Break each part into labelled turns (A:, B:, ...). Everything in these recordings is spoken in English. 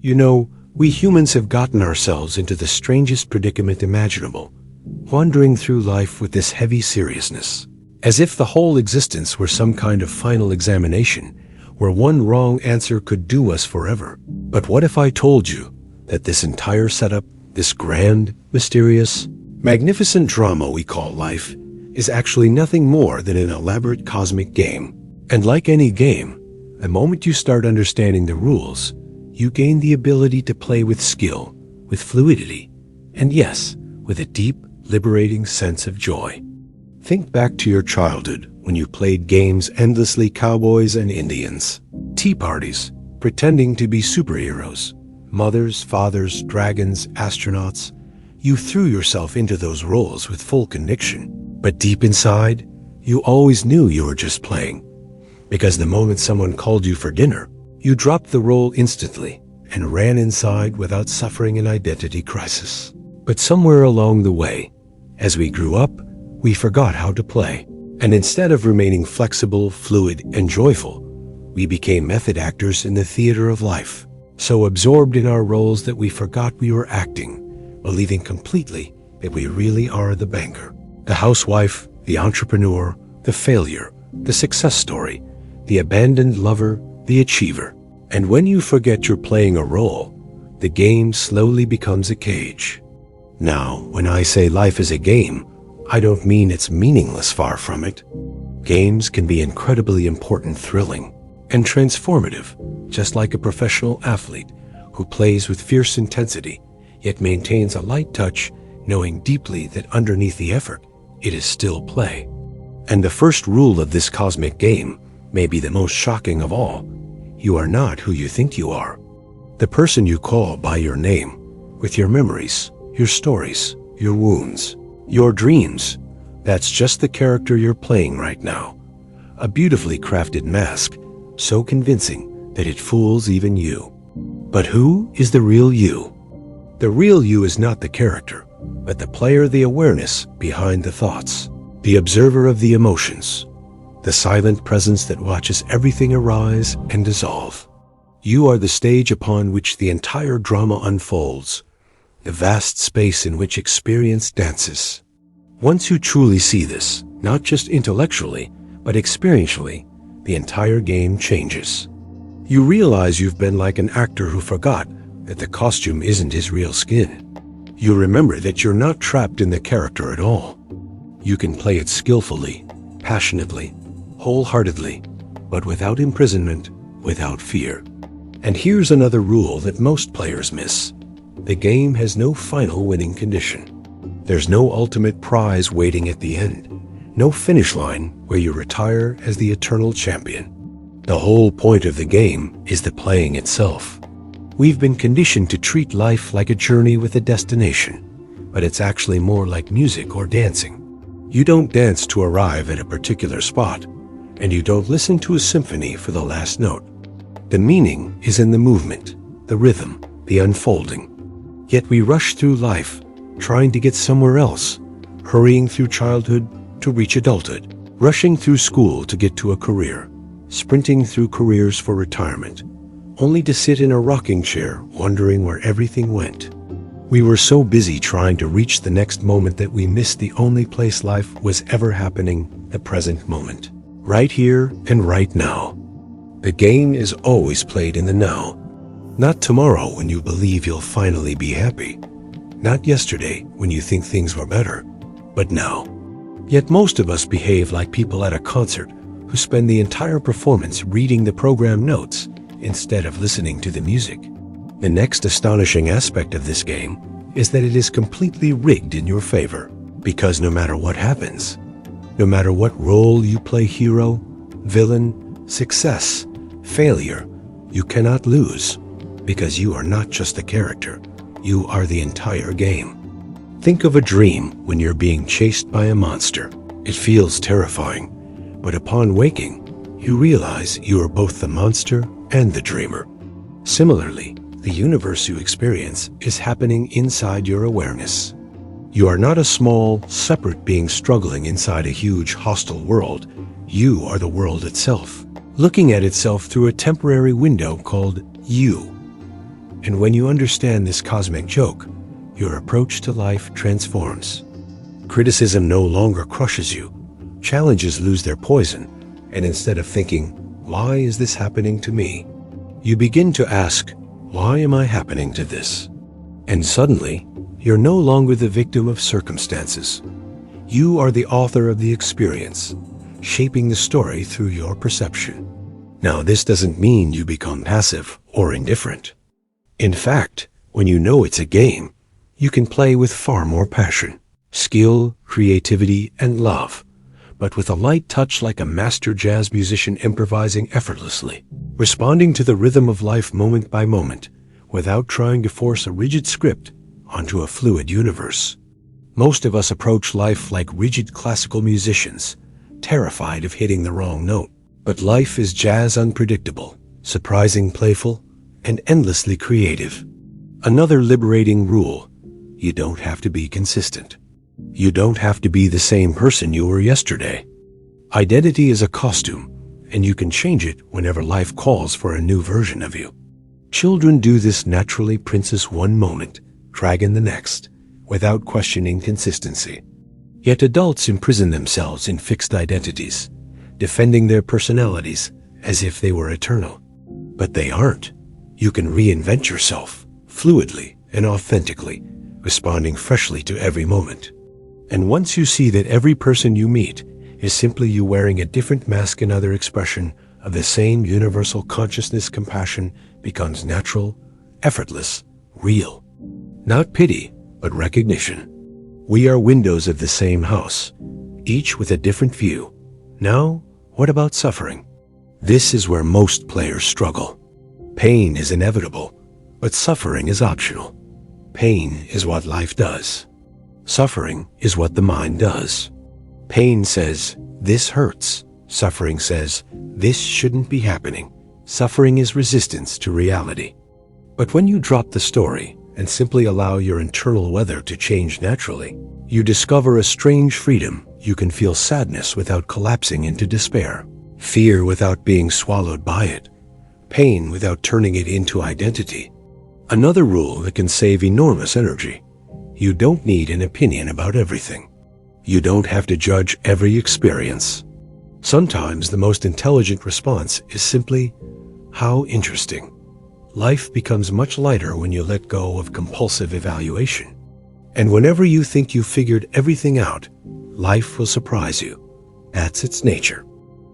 A: You know, we humans have gotten ourselves into the strangest predicament imaginable, wandering through life with this heavy seriousness, as if the whole existence were some kind of final examination, where one wrong answer could do us forever. But what if I told you that this entire setup, this grand, mysterious, magnificent drama we call life, is actually nothing more than an elaborate cosmic game? And like any game, the moment you start understanding the rules, you gain the ability to play with skill, with fluidity, and yes, with a deep, liberating sense of joy. Think back to your childhood when you played games endlessly, cowboys and Indians, tea parties, pretending to be superheroes, mothers, fathers, dragons, astronauts. You threw yourself into those roles with full conviction. But deep inside, you always knew you were just playing. Because the moment someone called you for dinner, you dropped the role instantly and ran inside without suffering an identity crisis. But somewhere along the way, as we grew up, we forgot how to play. And instead of remaining flexible, fluid, and joyful, we became method actors in the theater of life, so absorbed in our roles that we forgot we were acting, believing completely that we really are the banker, the housewife, the entrepreneur, the failure, the success story, the abandoned lover, the achiever. And when you forget you're playing a role, the game slowly becomes a cage. Now, when I say life is a game, I don't mean it's meaningless, far from it. Games can be incredibly important, thrilling, and transformative, just like a professional athlete who plays with fierce intensity, yet maintains a light touch, knowing deeply that underneath the effort, it is still play. And the first rule of this cosmic game may be the most shocking of all. You are not who you think you are. The person you call by your name, with your memories, your stories, your wounds, your dreams, that's just the character you're playing right now. A beautifully crafted mask, so convincing that it fools even you. But who is the real you? The real you is not the character, but the player, the awareness behind the thoughts, the observer of the emotions, the silent presence that watches everything arise and dissolve. You are the stage upon which the entire drama unfolds, the vast space in which experience dances. Once you truly see this, not just intellectually, but experientially, the entire game changes. You realize you've been like an actor who forgot that the costume isn't his real skin. You remember that you're not trapped in the character at all. You can play it skillfully, passionately, wholeheartedly, but without imprisonment, without fear. And here's another rule that most players miss. The game has no final winning condition. There's no ultimate prize waiting at the end. No finish line where you retire as the eternal champion. The whole point of the game is the playing itself. We've been conditioned to treat life like a journey with a destination, but it's actually more like music or dancing. You don't dance to arrive at a particular spot, and you don't listen to a symphony for the last note. The meaning is in the movement, the rhythm, the unfolding. Yet we rush through life, trying to get somewhere else, hurrying through childhood to reach adulthood, rushing through school to get to a career, sprinting through careers for retirement, only to sit in a rocking chair wondering where everything went. We were so busy trying to reach the next moment that we missed the only place life was ever happening, the present moment, right here and right now. The game is always played in the now. Not tomorrow when you believe you'll finally be happy. Not yesterday when you think things were better, but now. Yet most of us behave like people at a concert who spend the entire performance reading the program notes instead of listening to the music. The next astonishing aspect of this game is that it is completely rigged in your favor, because no matter what happens, no matter what role you play, hero, villain, success, failure, you cannot lose, because you are not just the character, you are the entire game. Think of a dream when you're being chased by a monster. It feels terrifying, but upon waking, you realize you are both the monster and the dreamer. Similarly, the universe you experience is happening inside your awareness. You are not a small, separate being struggling inside a huge, hostile world. You are the world itself, looking at itself through a temporary window called you. And when you understand this cosmic joke, your approach to life transforms. Criticism no longer crushes you. Challenges lose their poison, and instead of thinking, "Why is this happening to me?" you begin to ask, "Why am I happening to this?" And suddenly, you're no longer the victim of circumstances. You are the author of the experience, shaping the story through your perception. Now, this doesn't mean you become passive or indifferent. In fact, when you know it's a game, you can play with far more passion, skill, creativity, and love, but with a light touch like a master jazz musician improvising effortlessly, responding to the rhythm of life moment by moment, without trying to force a rigid script onto a fluid universe. Most of us approach life like rigid classical musicians, terrified of hitting the wrong note. But life is jazz unpredictable, surprising, playful, and endlessly creative. Another liberating rule: you don't have to be consistent. You don't have to be the same person you were yesterday. Identity is a costume, and you can change it whenever life calls for a new version of you. Children do this naturally, princess one moment, dragon the next, without questioning consistency. Yet adults imprison themselves in fixed identities, defending their personalities as if they were eternal. But they aren't. You can reinvent yourself, fluidly and authentically, responding freshly to every moment. And once you see that every person you meet is simply you wearing a different mask, another expression of the same universal consciousness, compassion becomes natural, effortless, real. Not pity, but recognition. We are windows of the same house, each with a different view. Now, what about suffering? This is where most players struggle. Pain is inevitable, but suffering is optional. Pain is what life does. Suffering is what the mind does. Pain says, "This hurts." Suffering says, "This shouldn't be happening." Suffering is resistance to reality. But when you drop the story and simply allow your internal weather to change naturally, you discover a strange freedom. You can feel sadness without collapsing into despair, fear without being swallowed by it, pain without turning it into identity. Another rule that can save enormous energy: you don't need an opinion about everything. You don't have to judge every experience. Sometimes the most intelligent response is simply, "How interesting." Life becomes much lighter when you let go of compulsive evaluation. And whenever you think you've figured everything out, life will surprise you. That's its nature.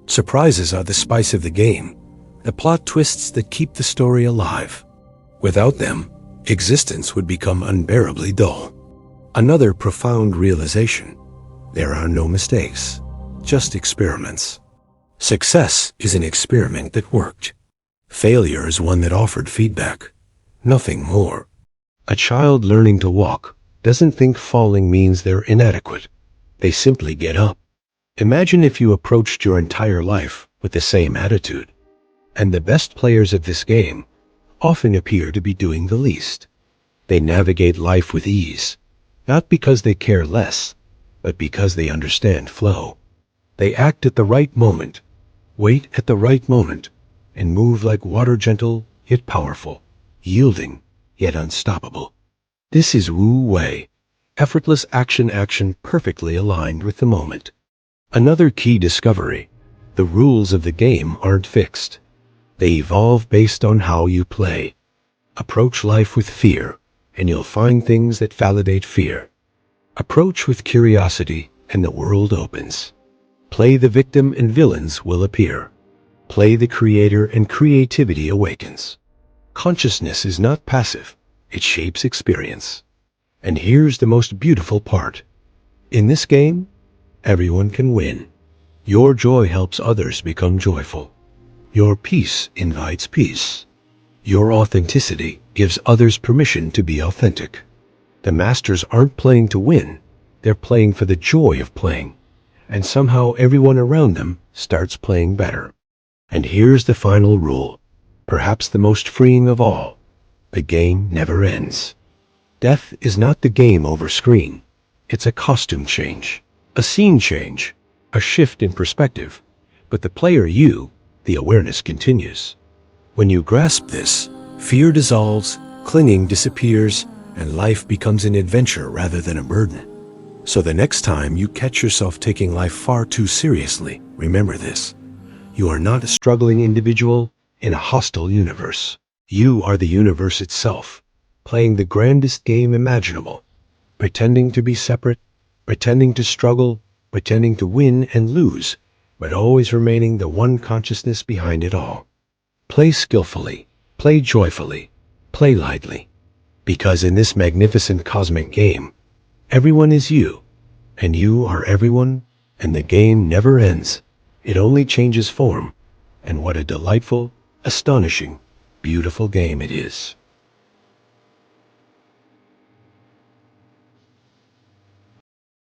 A: Surprises are the spice of the game, the plot twists that keep the story alive. Without them, existence would become unbearably dull. Another profound realization: there are no mistakes, just experiments. Success is an experiment that worked. Failure is one that offered feedback, nothing more. A child learning to walk doesn't think falling means they're inadequate. They simply get up. Imagine if you approached your entire life with the same attitude. And the best players of this game often appear to be doing the least. They navigate life with ease, not because they care less, but because they understand flow. They act at the right moment, wait at the right moment, and move like water, gentle yet powerful, yielding yet unstoppable. This is Wu Wei, effortless action perfectly aligned with the moment. Another key discovery: the rules of the game aren't fixed. They evolve based on how you play. Approach life with fear, and you'll find things that validate fear. Approach with curiosity, and the world opens. Play the victim, and villains will appear. Play the creator, and creativity awakens. Consciousness is not passive, it shapes experience. And here's the most beautiful part: in this game, everyone can win. Your joy helps others become joyful. Your peace invites peace. Your authenticity gives others permission to be authentic. The masters aren't playing to win, they're playing for the joy of playing. And somehow everyone around them starts playing better. And here's the final rule, perhaps the most freeing of all: the game never ends. Death is not the game over screen. It's a costume change, a scene change, a shift in perspective. But the player the awareness continues. When you grasp this, fear dissolves, Clinging disappears, and life becomes an adventure rather than a burden. So the next time you catch yourself taking life far too seriously, remember this. You are not a struggling individual in a hostile universe. You are the universe itself, playing the grandest game imaginable, pretending to be separate, pretending to struggle, pretending to win and lose, but always remaining the one consciousness behind it all. Play skillfully, play joyfully, play lightly, because in this magnificent cosmic game, everyone is you, and you are everyone, and the game never ends. It only changes form, and what a delightful, astonishing, beautiful game it is.